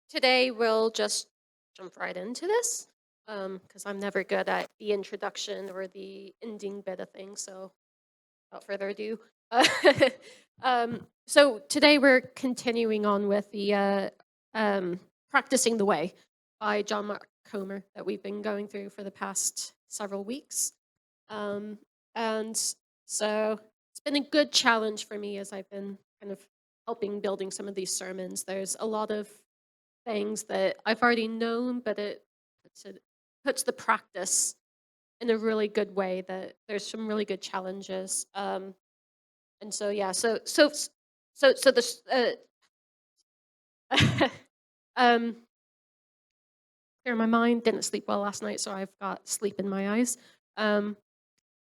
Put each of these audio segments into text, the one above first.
Today we'll just jump right into this because I'm never good at the introduction or the ending bit of things. So without further ado, uh, so today we're continuing on with the Practicing the Way by John Mark Comer that we've been going through for the past several weeks. Um, and so it's been a good challenge for me as I've been kind of helping building some of these sermons. There's a lot of things that I've already known, but it puts the practice in a really good way. That there's some really good challenges, and so yeah, so this um, clear my mind. Didn't sleep well last night, so I've got sleep in my eyes. Um,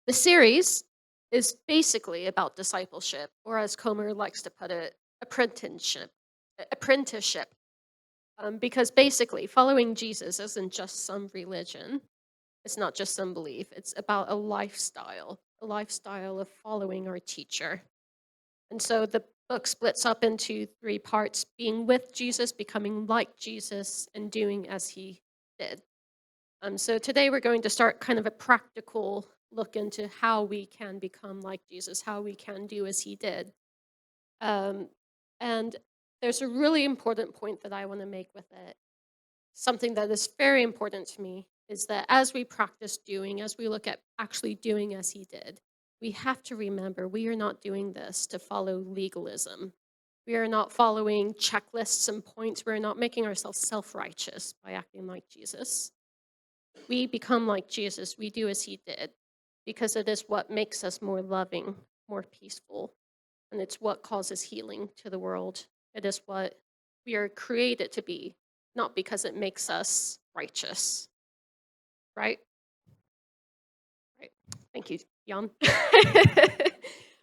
the series is basically about discipleship, or as Comer likes to put it, apprenticeship. Apprenticeship. Because basically, following Jesus isn't just some religion. It's not just some belief. It's about a lifestyle of following our teacher. And so the book splits up into three parts: being with Jesus, becoming like Jesus, and doing as he did. So today we're going to start kind of a practical look into how we can become like Jesus, how we can do as he did. Um, and there's a really important point that I want to make with it. Something that is very important to me is that as we practice doing, as we look at actually doing as he did, we have to remember we are not doing this to follow legalism. We are not following checklists and points. We're not making ourselves self righteous by acting like Jesus. We become like Jesus. We do as he did because it is what makes us more loving, more peaceful, and it's what causes healing to the world. It is what we are created to be, not because it makes us righteous, right? Right. Thank you, Jan.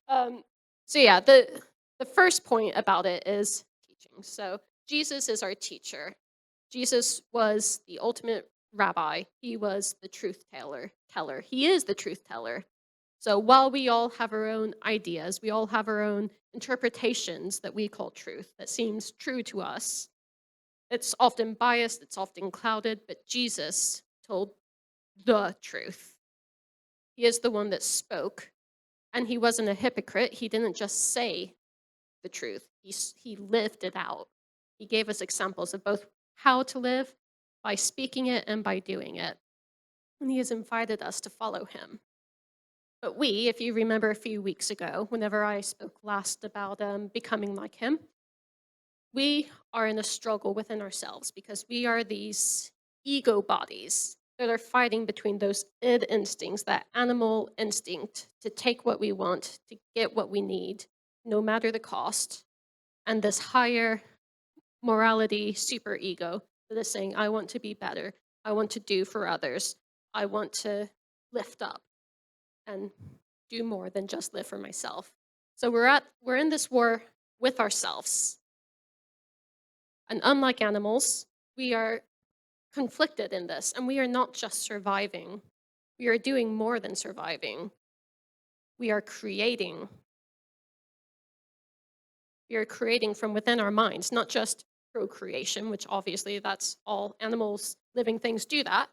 um, so yeah, the first point about it is teaching. So Jesus is our teacher. Jesus was the ultimate rabbi. He was the truth teller. He is the truth teller. So while we all have our own ideas, we all have our own interpretations that we call truth, that seems true to us. It's often biased, it's often clouded, but Jesus told the truth. He is the one that spoke, and he wasn't a hypocrite. He didn't just say the truth, he lived it out. He gave us examples of both how to live by speaking it and by doing it. And he has invited us to follow him. But we, if you remember a few weeks ago, whenever I spoke last about becoming like him, we are in a struggle within ourselves because we are these ego bodies that are fighting between those id instincts, that animal instinct to take what we want, to get what we need, no matter the cost, and this higher morality super ego that is saying, I want to be better, I want to do for others, I want to lift up and do more than just live for myself. So we're in this war with ourselves. And unlike animals, we are conflicted in this, and we are not just surviving. We are doing more than surviving. We are creating. We are creating from within our minds, not just procreation, which obviously that's all animals, living things do that,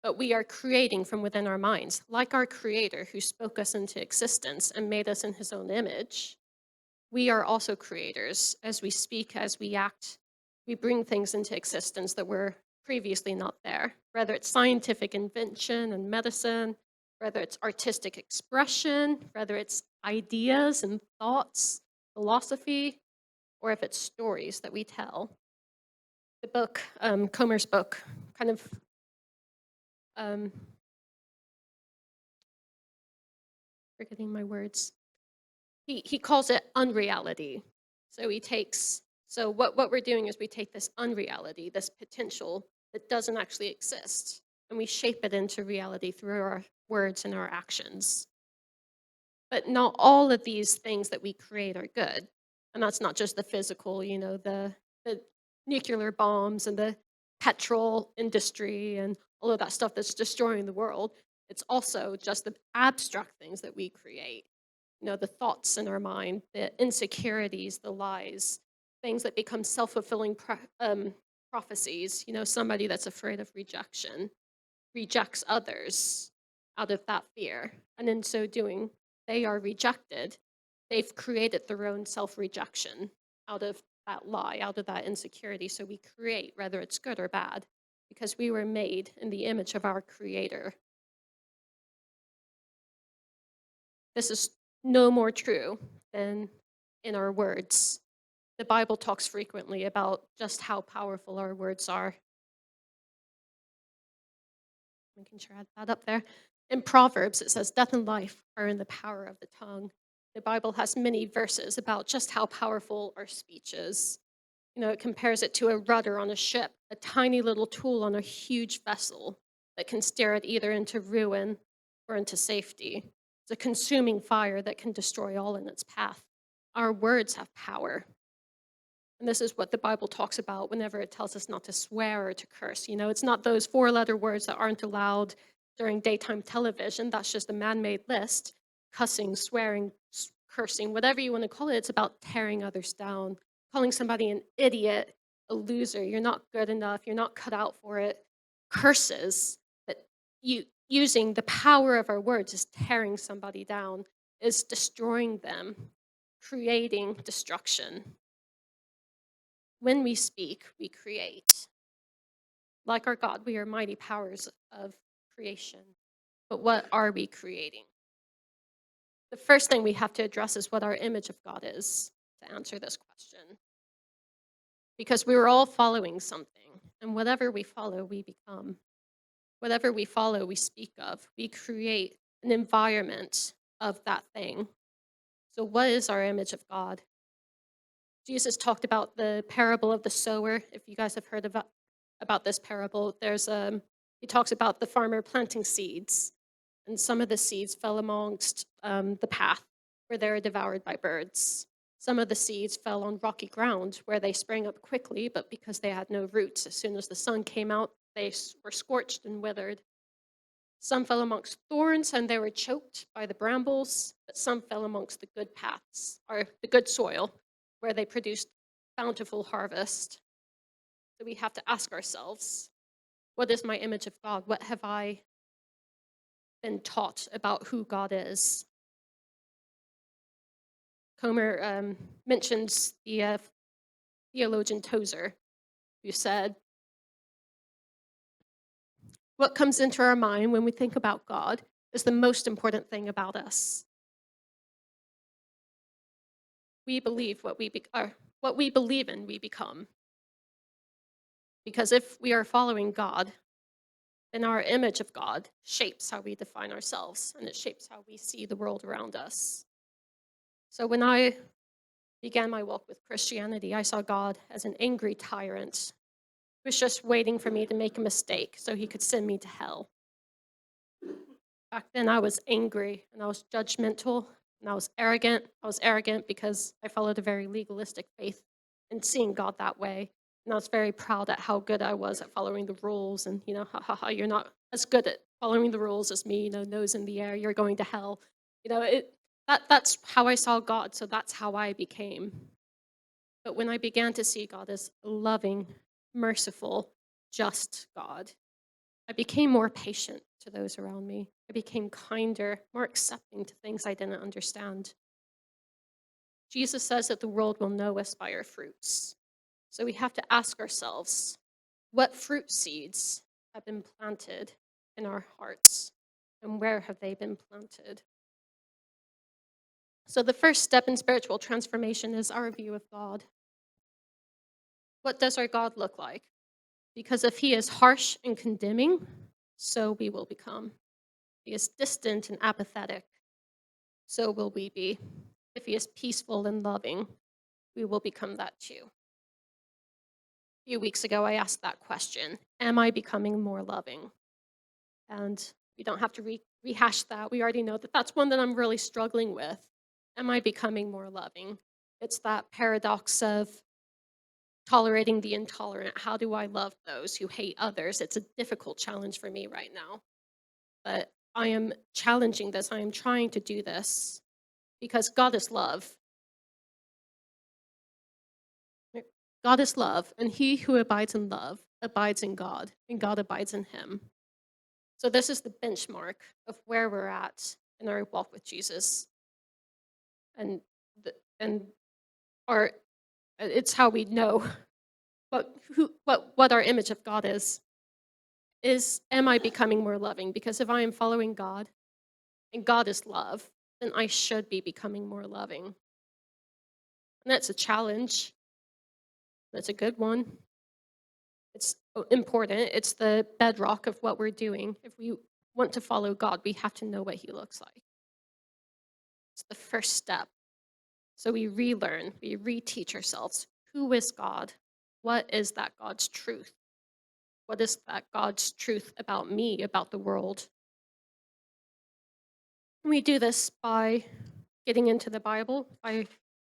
but we are creating from within our minds, like our Creator who spoke us into existence and made us in his own image. We are also creators. As we speak, as we act, we bring things into existence that were previously not there, whether it's scientific invention and medicine, whether it's artistic expression, whether it's ideas and thoughts, philosophy, or if it's stories that we tell. The book, Comer's book, kind of um, forgetting my words. He calls it unreality. So what we're doing is we take this unreality, this potential that doesn't actually exist, and we shape it into reality through our words and our actions. But not all of these things that we create are good. And that's not just the physical, the nuclear bombs and the petrol industry and all of that stuff that's destroying the world. It's also just the abstract things that we create. The thoughts in our mind, the insecurities, the lies, things that become self-fulfilling prophecies, somebody that's afraid of rejection rejects others out of that fear. And in so doing, they are rejected. They've created their own self rejection out of that lie, out of that insecurity. So we create, whether it's good or bad, because we were made in the image of our Creator. This is no more true than in our words. The Bible talks frequently about just how powerful our words are. Making sure I had that up there. In Proverbs, it says, "Death and life are in the power of the tongue." The Bible has many verses about just how powerful our speech is. It compares it to a rudder on a ship, a tiny little tool on a huge vessel that can steer it either into ruin or into safety. It's a consuming fire that can destroy all in its path. Our words have power. And this is what the Bible talks about whenever it tells us not to swear or to curse. It's not those four-letter words that aren't allowed during daytime television. That's just a man-made list. Cussing, swearing, cursing, whatever you want to call it. It's about tearing others down, calling somebody an idiot, a loser. You're not good enough. You're not cut out for it. Curses that using the power of our words is tearing somebody down, is destroying them, creating destruction. When we speak, we create. Like our God, we are mighty powers of creation. But what are we creating? The first thing we have to address is what our image of God is to answer this question. Because we are all following something, and whatever we follow, we become. Whatever we follow, we speak of. We create an environment of that thing. So, what is our image of God? Jesus talked about the parable of the sower. If you guys have heard about this parable, he talks about the farmer planting seeds, and some of the seeds fell amongst the path where they were devoured by birds. Some of the seeds fell on rocky ground where they sprang up quickly, but because they had no roots, as soon as the sun came out, they were scorched and withered. Some fell amongst thorns and they were choked by the brambles, but some fell amongst the good paths, or the good soil, where they produced bountiful harvest. So we have to ask ourselves, what is my image of God? What have I been taught about who God is? Comer mentions the theologian Tozer, who said, what comes into our mind when we think about God is the most important thing about us. We believe what we believe in, we become. Because if we are following God, then our image of God shapes how we define ourselves, and it shapes how we see the world around us. So when I began my walk with Christianity, I saw God as an angry tyrant who was just waiting for me to make a mistake so he could send me to hell. Back then, I was angry, and I was judgmental, and I was arrogant. I was arrogant because I followed a very legalistic faith and seeing God that way. And I was very proud at how good I was at following the rules. And, ha ha ha, you're not as good at following the rules as me, nose in the air, you're going to hell. That's how I saw God, so that's how I became. But when I began to see God as a loving, merciful, just God, I became more patient to those around me. I became kinder, more accepting to things I didn't understand. Jesus says that the world will know us by our fruits. So we have to ask ourselves, what fruit seeds have been planted in our hearts, and where have they been planted? So the first step in spiritual transformation is our view of God. What does our God look like? Because if he is harsh and condemning, so we will become. He is distant and apathetic, so will we be. If he is peaceful and loving, we will become that too. A few weeks ago, I asked that question, am I becoming more loving? And we don't have to rehash that. We already know that that's one that I'm really struggling with. Am I becoming more loving? It's that paradox of tolerating the intolerant. How do I love those who hate others? It's a difficult challenge for me right now. But I am challenging this. I am trying to do this because God is love. God is love, and he who abides in love abides in God, and God abides in him. So this is the benchmark of where we're at in our walk with Jesus, and and our it's how we know what our image of God is. Am I becoming more loving? Because if I am following God and God is love, then I should be becoming more loving. And that's a challenge. That's a good one. It's important. It's the bedrock of what we're doing. If we want to follow God, we have to know what he looks like. It's the first step. So we relearn, we reteach ourselves. Who is God? What is that God's truth? What is that God's truth about me, about the world? We do this by getting into the Bible, by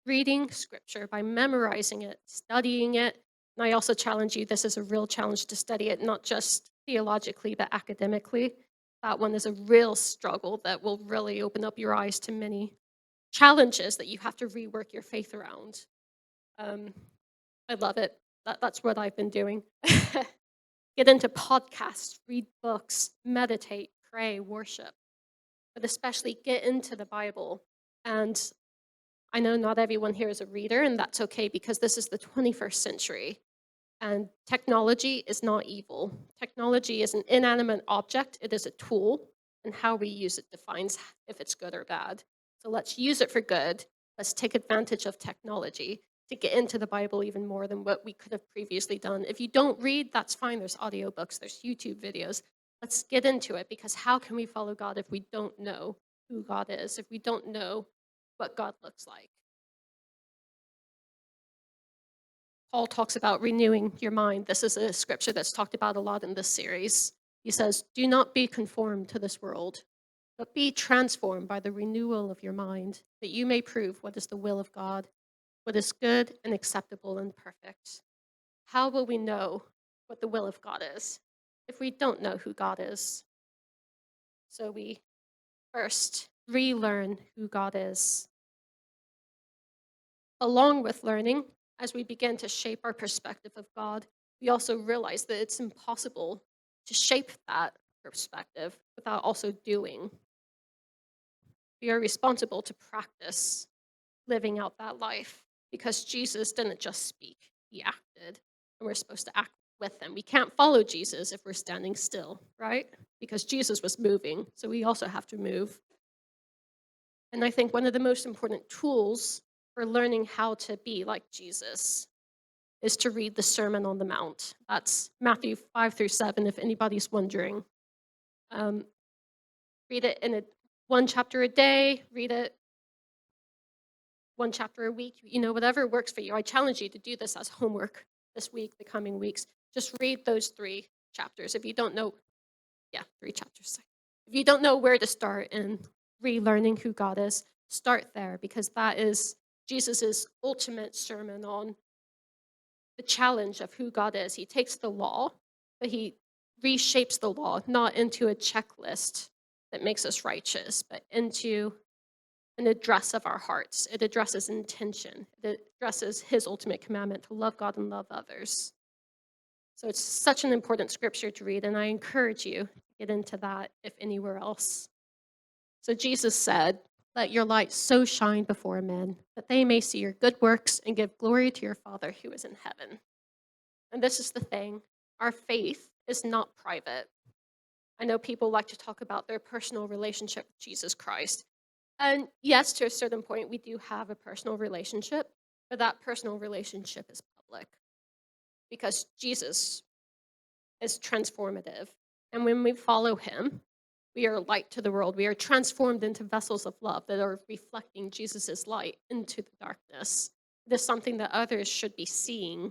reading scripture, by memorizing it, studying it. And I also challenge you, this is a real challenge to study it, not just theologically, but academically. That one is a real struggle that will really open up your eyes to many challenges that you have to rework your faith around. Um, I love it. That's what I've been doing. Get into podcasts, read books, meditate, pray, worship, but especially get into the Bible. And I know not everyone here is a reader, and that's okay because this is the 21st century. And technology is not evil. Technology is an inanimate object, it is a tool, and how we use it defines if it's good or bad. So let's use it for good. Let's take advantage of technology to get into the Bible even more than what we could have previously done. If you don't read, that's fine. There's audiobooks, there's YouTube videos. Let's get into it because how can we follow God if we don't know who God is, if we don't know what God looks like? Paul talks about renewing your mind. This is a scripture that's talked about a lot in this series. He says, "Do not be conformed to this world, but be transformed by the renewal of your mind, that you may prove what is the will of God, what is good and acceptable and perfect." How will we know what the will of God is if we don't know who God is? So we first relearn who God is. Along with learning, as we begin to shape our perspective of God, we also realize that it's impossible to shape that perspective without also doing. We are responsible to practice living out that life because Jesus didn't just speak, he acted, and we're supposed to act with him. We can't follow Jesus if we're standing still, right? Because Jesus was moving, so we also have to move. And I think one of the most important tools for learning how to be like Jesus is to read the Sermon on the Mount. That's Matthew 5 through 7, if anybody's wondering. Um, read it in one chapter a day, read it one chapter a week, whatever works for you. I challenge you to do this as homework this week, the coming weeks. Just read those 3 chapters. If you don't know, 3 chapters. If you don't know where to start in relearning who God is, start there because that is Jesus's ultimate sermon on the challenge of who God is. He takes the law, but he reshapes the law, not into a checklist that makes us righteous, but into an address of our hearts. It addresses intention. It addresses his ultimate commandment to love God and love others. So it's such an important scripture to read, and I encourage you to get into that if anywhere else. So Jesus said, "Let your light so shine before men that they may see your good works and give glory to your Father who is in heaven." And this is the thing, our faith is not private. I know people like to talk about their personal relationship with Jesus Christ. And yes, to a certain point, we do have a personal relationship, but that personal relationship is public because Jesus is transformative. And when we follow him, we are light to the world. We are transformed into vessels of love that are reflecting Jesus's light into the darkness. It is something that others should be seeing.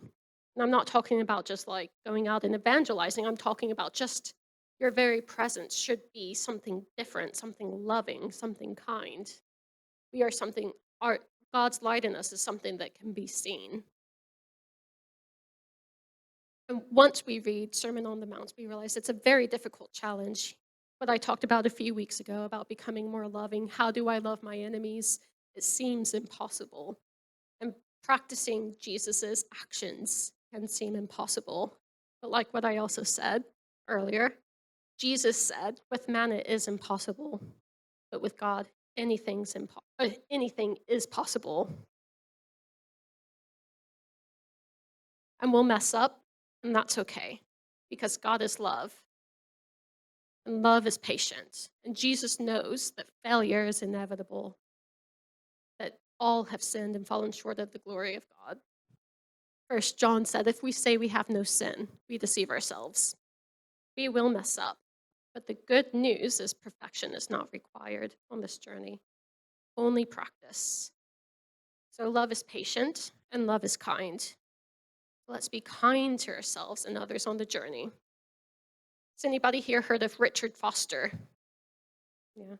And I'm not talking about just like going out and evangelizing. I'm talking about just your very presence should be something different, something loving, something kind. We are something, our God's light in us is something that can be seen. And once we read Sermon on the Mount, we realize it's a very difficult challenge. What I talked about a few weeks ago about becoming more loving. How do I love my enemies? It seems impossible. And practicing Jesus's actions can seem impossible. But like what I also said earlier, Jesus said, with man it is impossible, but with God, anything is possible. And we'll mess up, and that's okay, because God is love, and love is patient. And Jesus knows that failure is inevitable, that all have sinned and fallen short of the glory of God. First John said, if we say we have no sin, we deceive ourselves. We will mess up. But the good news is perfection is not required on this journey, only practice. So love is patient and love is kind. Let's be kind to ourselves and others on the journey. Has anybody here heard of Richard Foster? Yeah.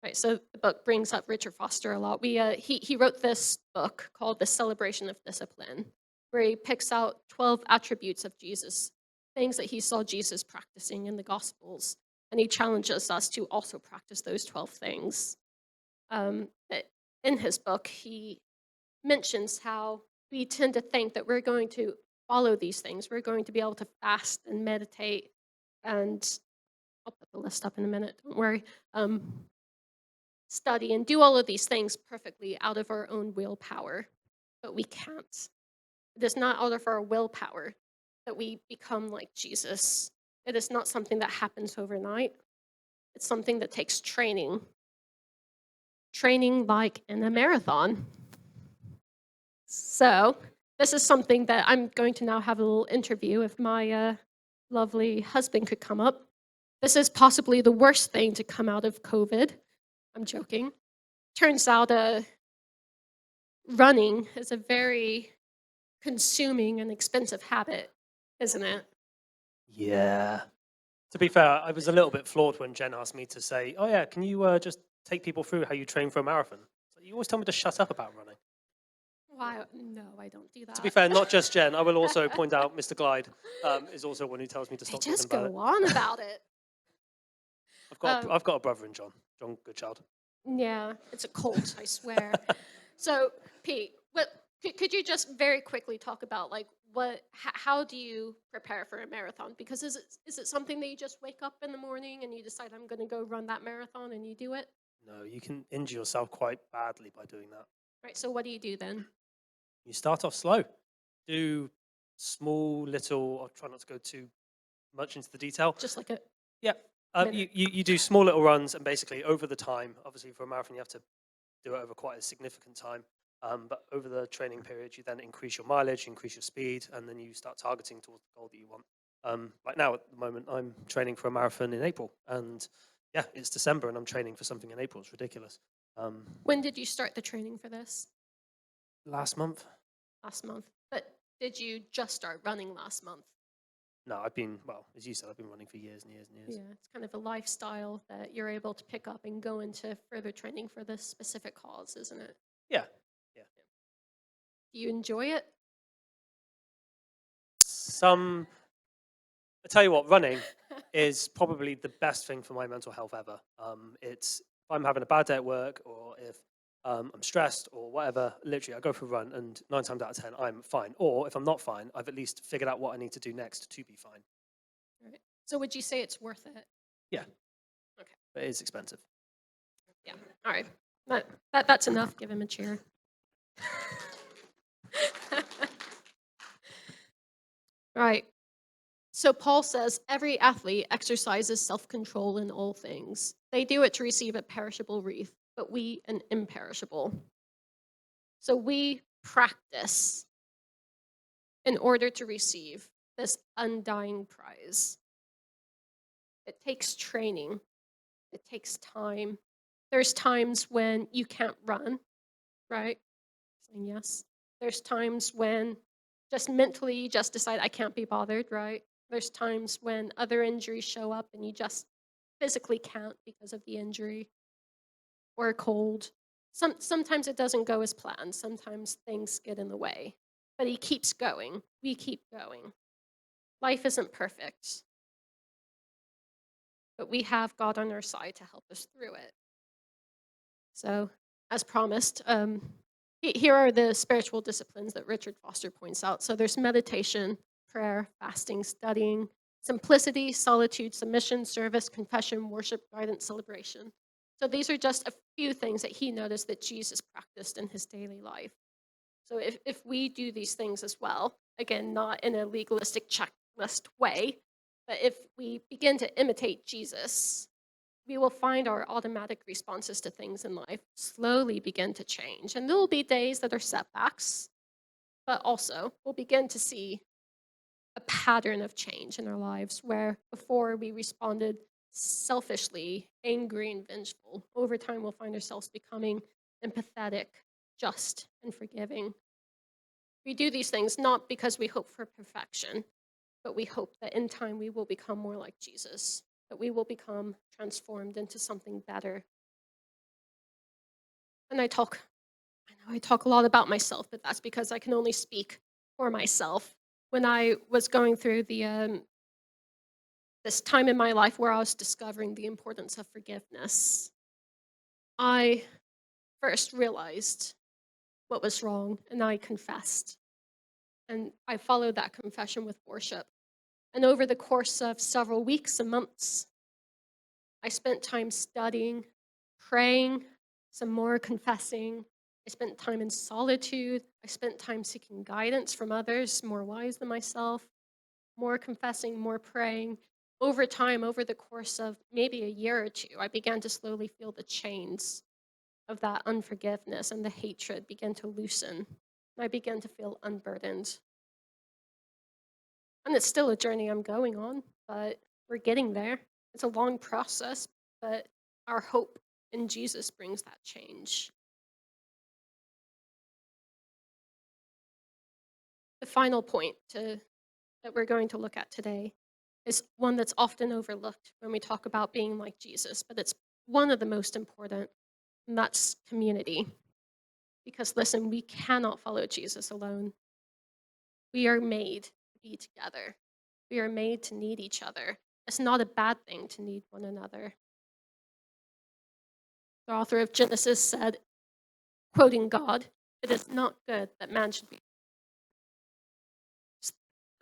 Right, so the book brings up Richard Foster a lot. He wrote this book called The Celebration of Discipline, where he picks out 12 attributes of Jesus, things that he saw Jesus practicing in the Gospels, and he challenges us to also practice those 12 things. But in his book, he mentions how we tend to think that we're going to follow these things. We're going to be able to fast and meditate, and I'll put the list up in a minute, don't worry. Study and do all of these things perfectly out of our own willpower, but we can't. It is not out of our willpower that we become like Jesus. It is not something that happens overnight. It's something that takes training like in a marathon. So this is something that I'm going to now have a little interview if my lovely husband could come up. This is possibly the worst thing to come out of COVID. I'm joking. Turns out running is a very consuming and expensive habit, isn't it? Yeah. To be fair, I was a little bit flawed when Jen asked me to say, "Oh yeah, can you just take people through how you train for a marathon?" So you always tell me to shut up about running. Why? No, I don't do that. To be fair, not just Jen. I will also point out Mr. Glide is also one who tells me to They stop talking just about it. go on about it. I've got a brother in John. John Goodchild. Yeah, it's a cult, I swear. So, Pete, could you just very quickly talk about like how do you prepare for a marathon? Because is it something that you just wake up in the morning and you decide I'm going to go run that marathon and you do it? No, you can injure yourself quite badly by doing that. Right. So what do you do then? You start off slow. Do small little. I'll try not to go too much into the detail. Just like a Yeah. minute. You do small little runs, and basically over the time, obviously for a marathon, you have to do it over quite a significant time. But over the training period, you then increase your mileage, increase your speed, and then you start targeting towards the goal that you want. Like now, at the moment, I'm training for a marathon in April, and yeah, it's December, and I'm training for something in April. It's ridiculous. When did you start the training for this? Last month? Last month. But did you just start running last month? No, I've been, well, as you said, I've been running for years and years and years. Yeah, it's kind of a lifestyle that you're able to pick up and go into further training for this specific cause, isn't it? Yeah, yeah. Do you enjoy it? I tell you what, running is probably the best thing for my mental health ever. It's if I'm having a bad day at work or if I'm stressed or whatever, literally I go for a run and 9 times out of 10 I'm fine. Or if I'm not fine, I've at least figured out what I need to do next to be fine. Right. So would you say it's worth it? Yeah. Okay. But it is expensive. Yeah. All right. That's enough. Give him a cheer. Right. So Paul says every athlete exercises self-control in all things. They do it to receive a perishable wreath, but we an imperishable. So we practice in order to receive this undying prize. It takes training. It takes time. There's times when you can't run, right? Saying yes. There's times when just mentally you just decide I can't be bothered, right? There's times when other injuries show up and you just physically can't because of the injury or a cold. Sometimes it doesn't go as planned. Sometimes things get in the way. But he keeps going. We keep going. Life isn't perfect. But we have God on our side to help us through it. So, as promised, Here are the spiritual disciplines that Richard Foster points out. So there's meditation, prayer, fasting, studying, simplicity, solitude, submission, service, confession, worship, guidance, celebration. So these are just a few things that he noticed that Jesus practiced in his daily life. So if we do these things as well, again, not in a legalistic checklist way, but if we begin to imitate Jesus, we will find our automatic responses to things in life slowly begin to change. And there will be days that are setbacks, but also we'll begin to see a pattern of change in our lives where before we responded selfishly, angry, and vengeful. Over time, we'll find ourselves becoming empathetic, just, and forgiving. We do these things not because we hope for perfection, but we hope that in time we will become more like Jesus, that we will become transformed into something better. And I know I talk a lot about myself, but that's because I can only speak for myself. When I was going through this time in my life where I was discovering the importance of forgiveness, I first realized what was wrong and I confessed. And I followed that confession with worship. And over the course of several weeks and months, I spent time studying, praying, some more confessing. I spent time in solitude. I spent time seeking guidance from others more wise than myself, more confessing, more praying. Over time, over the course of maybe a year or two, I began to slowly feel the chains of that unforgiveness and the hatred begin to loosen. I began to feel unburdened. And it's still a journey I'm going on, but we're getting there. It's a long process, but our hope in Jesus brings that change. The final point that we're going to look at today is one that's often overlooked when we talk about being like Jesus, but it's one of the most important, and that's community. Because listen, we cannot follow Jesus alone. We are made to be together. We are made to need each other. It's not a bad thing to need one another. The author of Genesis said, quoting God, "It is not good that man should be."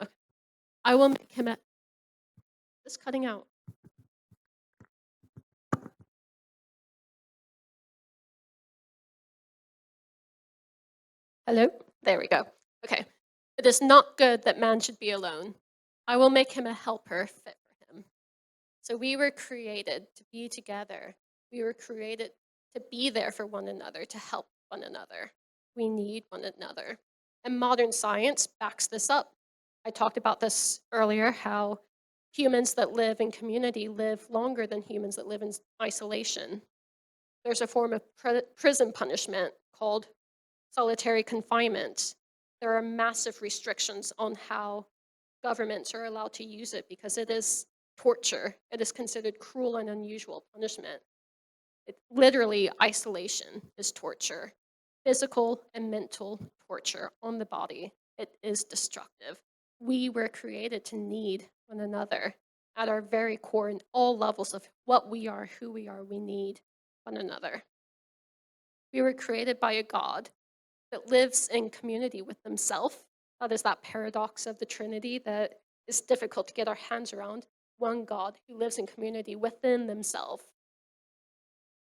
Okay. I will make him a. It's cutting out. Hello? There we go. Okay. It is not good that man should be alone. I will make him a helper fit for him. So we were created to be together. We were created to be there for one another, to help one another. We need one another. And modern science backs this up. I talked about this earlier how humans that live in community live longer than humans that live in isolation. There's a form of prison punishment called solitary confinement. There are massive restrictions on how governments are allowed to use it because it is torture. It is considered cruel and unusual punishment. Literally, isolation is torture, physical and mental torture on the body. It is destructive. We were created to need one another at our very core in all levels of what we are, who we are. We need one another. We were created by a God that lives in community with himself. That is that paradox of the Trinity that is difficult to get our hands around. One God who lives in community within themselves,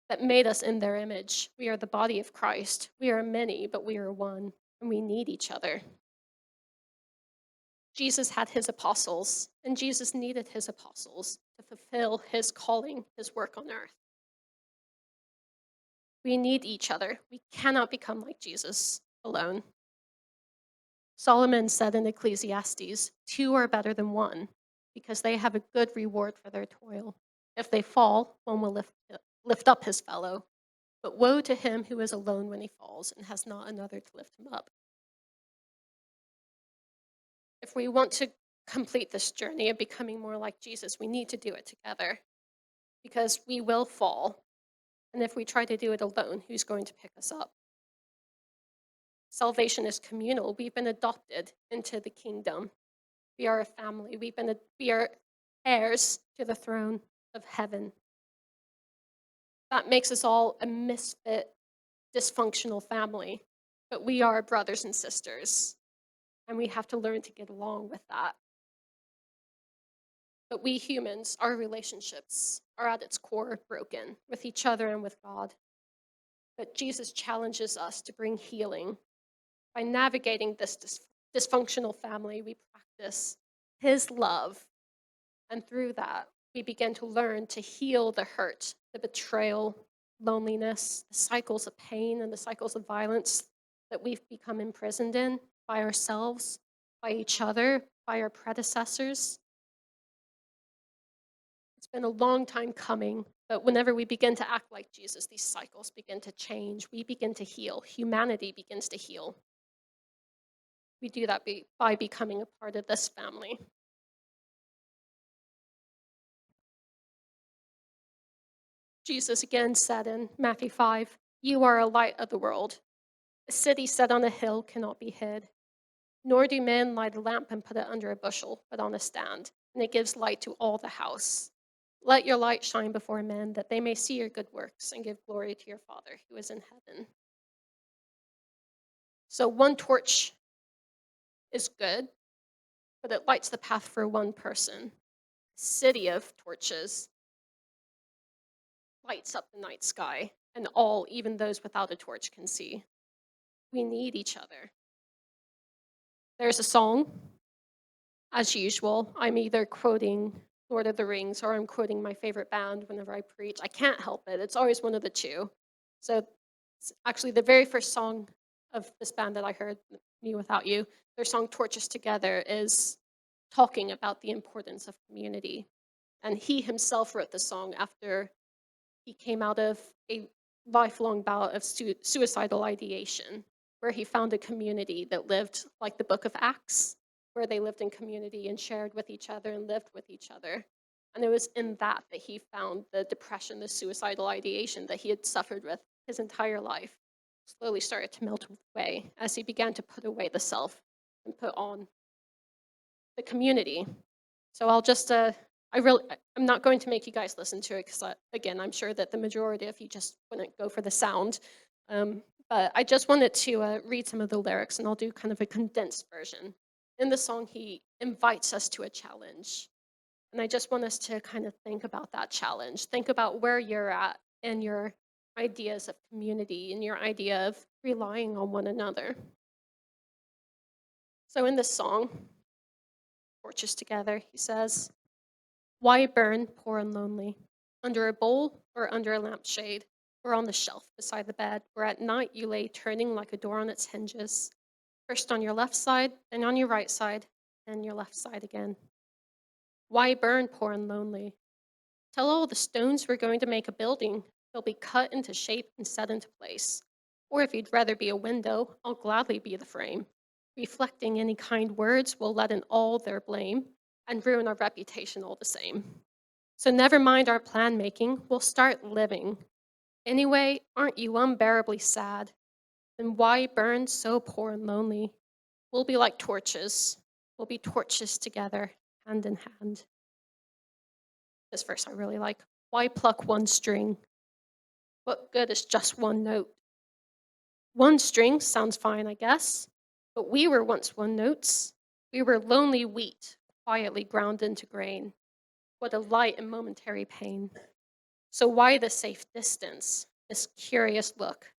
that made us in their image. We are the body of Christ. We are many, but we are one, and we need each other. Jesus had his apostles, and Jesus needed his apostles to fulfill his calling, his work on earth. We need each other. We cannot become like Jesus alone. Solomon said in Ecclesiastes, "Two are better than one, because they have a good reward for their toil. If they fall, one will lift up his fellow. But woe to him who is alone when he falls and has not another to lift him up." If we want to complete this journey of becoming more like Jesus, we need to do it together because we will fall. And if we try to do it alone, who's going to pick us up? Salvation is communal. We've been adopted into the kingdom. We are a family. We are heirs to the throne of heaven. That makes us all a misfit, dysfunctional family. but we are brothers and sisters, and we have to learn to get along with that. But we humans, our relationships are at its core broken with each other and with God. But Jesus challenges us to bring healing. By navigating this dysfunctional family, we practice His love. And through that, we begin to learn to heal the hurt, the betrayal, loneliness, the cycles of pain, and the cycles of violence that we've become imprisoned in by ourselves, by each other, by our predecessors. It's been a long time coming, but whenever we begin to act like Jesus, these cycles begin to change. We begin to heal. Humanity begins to heal. We do that by becoming a part of this family. Jesus again said in Matthew 5, "You are a light of the world. A city set on a hill cannot be hid. Nor do men light a lamp and put it under a bushel, but on a stand, and it gives light to all the house. Let your light shine before men, that they may see your good works and give glory to your Father who is in heaven." So one torch is good, but it lights the path for one person. A city of torches lights up the night sky, and all, even those without a torch, can see. We need each other. There's a song, as usual. I'm either quoting Lord of the Rings or I'm quoting my favorite band whenever I preach. I can't help it. It's always one of the two. So, actually, the very first song of this band that I heard, Me Without You, their song Torches Together, is talking about the importance of community. And he himself wrote the song after he came out of a lifelong bout of suicidal ideation, where he found a community that lived like the book of Acts, where they lived in community and shared with each other and lived with each other. And it was in that that he found the depression, the suicidal ideation that he had suffered with his entire life slowly started to melt away as he began to put away the self and put on the community. So I'm not going to make you guys listen to it because, again, I'm sure that the majority of you just wouldn't go for the sound. But I just wanted to read some of the lyrics, and I'll do kind of a condensed version. In the song, he invites us to a challenge. And I just want us to kind of think about that challenge. Think about where you're at in your ideas of community and your idea of relying on one another. So in this song, Torches Together, he says, "Why burn poor and lonely? Under a bowl or under a lampshade, or on the shelf beside the bed, where at night you lay turning like a door on its hinges, first on your left side, then on your right side, then your left side again. Why burn poor and lonely? Tell all the stones we're going to make a building. They'll be cut into shape and set into place. Or if you'd rather be a window, I'll gladly be the frame. Reflecting any kind words will let in all their blame and ruin our reputation all the same. So never mind our plan making, we'll start living. Anyway, aren't you unbearably sad? Then why burn so poor and lonely? We'll be like torches. We'll be torches together, hand in hand." This verse I really like. "Why pluck one string? What good is just one note? One string sounds fine, I guess, but we were once one notes. We were lonely wheat, quietly ground into grain. What a light and momentary pain. So why the safe distance, this curious look?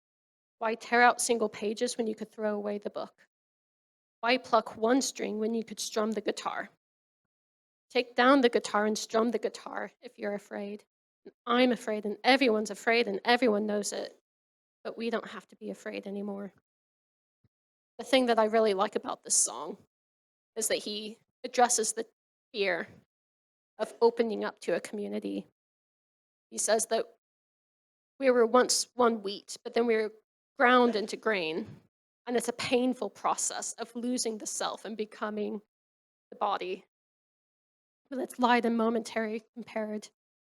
Why tear out single pages when you could throw away the book? Why pluck one string when you could strum the guitar? Take down the guitar and strum the guitar if you're afraid. I'm afraid, and everyone's afraid, and everyone knows it. But we don't have to be afraid anymore." The thing that I really like about this song is that he addresses the fear of opening up to a community. He says that we were once one wheat, but then we were ground into grain. And it's a painful process of losing the self and becoming the body. But it's light and momentary compared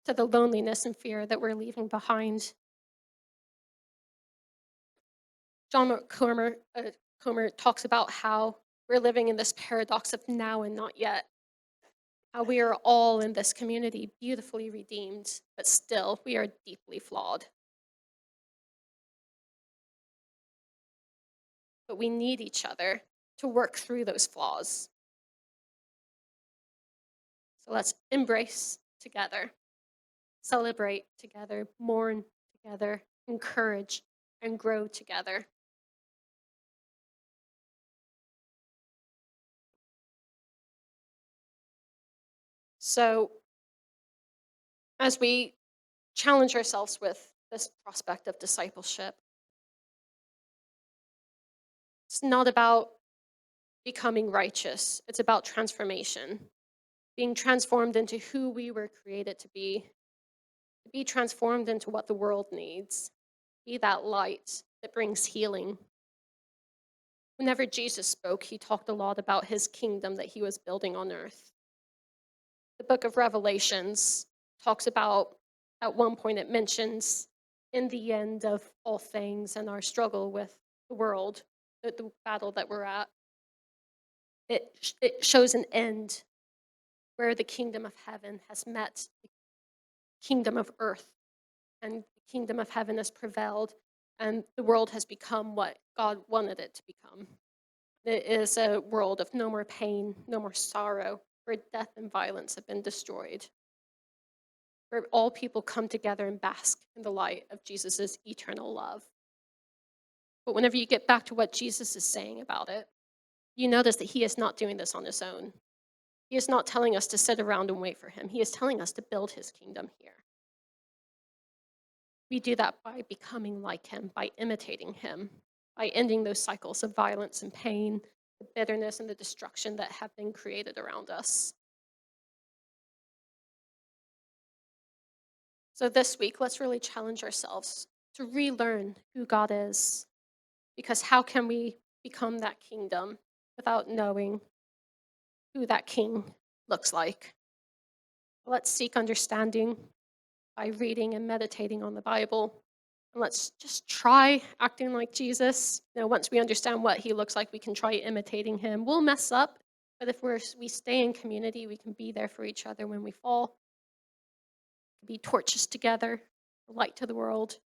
to the loneliness and fear that we're leaving behind. John Comer talks about how we're living in this paradox of now and not yet. How we are all in this community beautifully redeemed, but still we are deeply flawed. but we need each other to work through those flaws. So let's embrace together, celebrate together, mourn together, encourage, and grow together. So, as we challenge ourselves with this prospect of discipleship, it's not about becoming righteous, it's about transformation, being transformed into who we were created to be transformed into what the world needs, be that light that brings healing. Whenever Jesus spoke, he talked a lot about his kingdom that he was building on earth. The book of Revelations talks about, at one point, it mentions in the end of all things and our struggle with the world, the battle that we're at, it shows an end where the kingdom of heaven has met the kingdom of earth, and the kingdom of heaven has prevailed, and the world has become what God wanted it to become. It is a world of no more pain, no more sorrow, where death and violence have been destroyed, where all people come together and bask in the light of Jesus' eternal love. But whenever you get back to what Jesus is saying about it, you notice that he is not doing this on his own. He is not telling us to sit around and wait for him. He is telling us to build his kingdom here. We do that by becoming like him, by imitating him, by ending those cycles of violence and pain, the bitterness and the destruction that have been created around us. So this week, let's really challenge ourselves to relearn who God is. Because how can we become that kingdom without knowing who that king looks like? Let's seek understanding by reading and meditating on the Bible. And let's just try acting like Jesus. Once we understand what he looks like, we can try imitating him. We'll mess up, but if we stay in community, we can be there for each other when we fall. Be torches together, a light to the world.